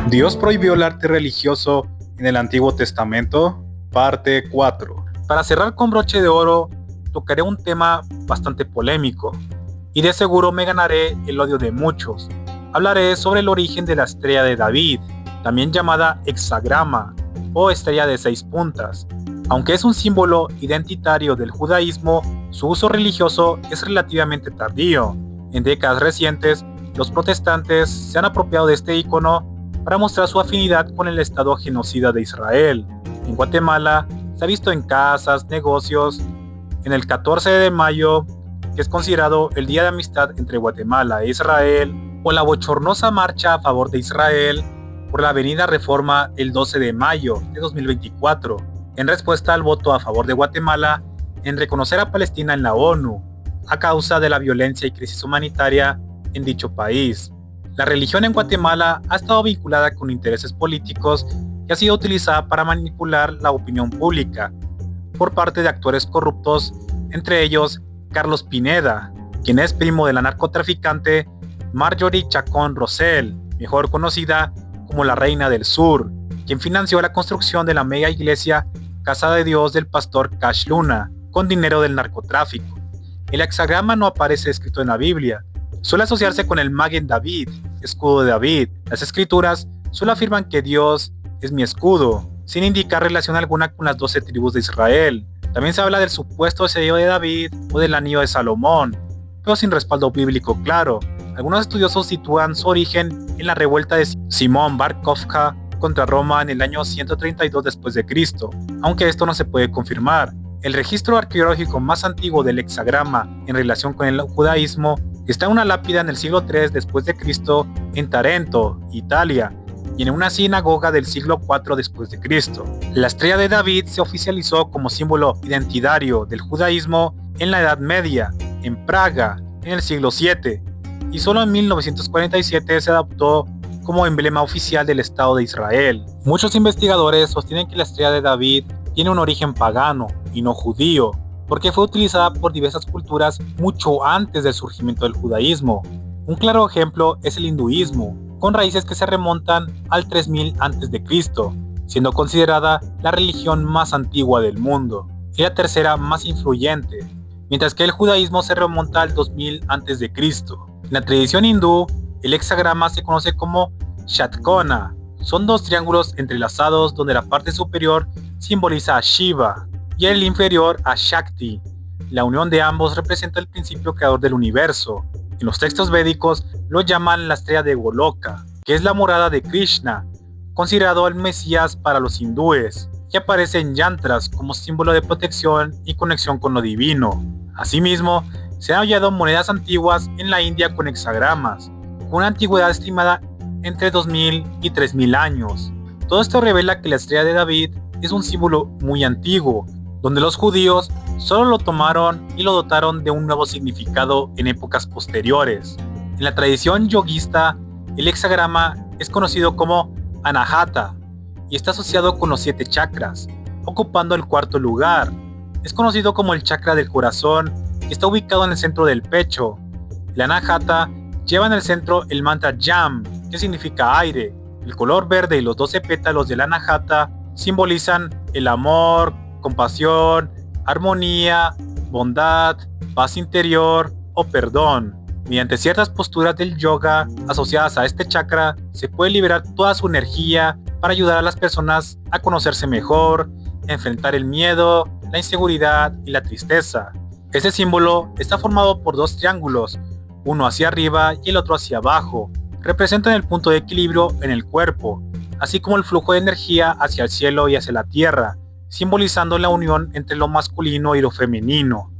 Dios prohibió el arte religioso en el Antiguo Testamento, parte 4. Para cerrar con broche de oro, tocaré un tema bastante polémico, y de seguro me ganaré el odio de muchos. Hablaré sobre el origen de la estrella de David, también llamada hexagrama o estrella de 6 puntas. Aunque es un símbolo identitario del judaísmo, su uso religioso es relativamente tardío. En décadas recientes, los protestantes se han apropiado de este icono para mostrar su afinidad con el estado genocida de Israel. En Guatemala se ha visto en casas, negocios. En el 14 de mayo, que es considerado el Día de Amistad entre Guatemala e Israel, o la bochornosa marcha a favor de Israel por la Avenida Reforma el 12 de mayo de 2024, en respuesta al voto a favor de Guatemala en reconocer a Palestina en la ONU, a causa de la violencia y crisis humanitaria en dicho país. La religión en Guatemala ha estado vinculada con intereses políticos y ha sido utilizada para manipular la opinión pública por parte de actores corruptos, entre ellos Carlos Pineda, quien es primo de la narcotraficante Marjorie Chacón Rosell, mejor conocida como la Reina del Sur, quien financió la construcción de la mega iglesia Casa de Dios del pastor Cash Luna con dinero del narcotráfico. El hexagrama no aparece escrito en la Biblia. Suele asociarse con el Maguen David, escudo de David. Las escrituras solo afirman que Dios es mi escudo, sin indicar relación alguna con las 12 tribus de Israel. También se habla del supuesto sello de David o del anillo de Salomón, pero sin respaldo bíblico claro. Algunos estudiosos sitúan su origen en la revuelta de Simón Bar Kokhba contra Roma en el año 132 después de Cristo, aunque esto no se puede confirmar. El registro arqueológico más antiguo del hexagrama en relación con el judaísmo está en una lápida en el siglo III después de Cristo en Tarento, Italia, y en una sinagoga del siglo IV después de Cristo. La estrella de David se oficializó como símbolo identitario del judaísmo en la Edad Media, en Praga, en el siglo VII, y solo en 1947 se adoptó como emblema oficial del Estado de Israel. Muchos investigadores sostienen que la estrella de David tiene un origen pagano y no judío, porque fue utilizada por diversas culturas mucho antes del surgimiento del judaísmo. Un claro ejemplo es el hinduismo, con raíces que se remontan al 3000 a.C., siendo considerada la religión más antigua del mundo y la tercera más influyente, mientras que el judaísmo se remonta al 2000 a.C. En la tradición hindú, el hexagrama se conoce como Shatkona. Son 2 triángulos entrelazados donde la parte superior simboliza a Shiva y el inferior a Shakti. La unión de ambos representa el principio creador del universo. En los textos védicos lo llaman la estrella de Goloka, que es la morada de Krishna, considerado el Mesías para los hindúes, que aparece en yantras como símbolo de protección y conexión con lo divino. Asimismo, se han hallado monedas antiguas en la India con hexagramas, con una antigüedad estimada entre 2000 y 3000 años. Todo esto revela que la estrella de David es un símbolo muy antiguo, donde los judíos solo lo tomaron y lo dotaron de un nuevo significado en épocas posteriores. En la tradición yoguista, el hexagrama es conocido como Anahata y está asociado con los 7 chakras, ocupando el 4.º lugar. Es conocido como el chakra del corazón y está ubicado en el centro del pecho. El Anahata lleva en el centro el mantra Yam, que significa aire. El color verde y los 12 pétalos del Anahata simbolizan el amor, compasión, armonía, bondad, paz interior o perdón. Mediante ciertas posturas del yoga asociadas a este chakra, se puede liberar toda su energía para ayudar a las personas a conocerse mejor, enfrentar el miedo, la inseguridad y la tristeza. Este símbolo está formado por 2 triángulos, uno hacia arriba y el otro hacia abajo. Representan el punto de equilibrio en el cuerpo, así como el flujo de energía hacia el cielo y hacia la tierra, simbolizando la unión entre lo masculino y lo femenino.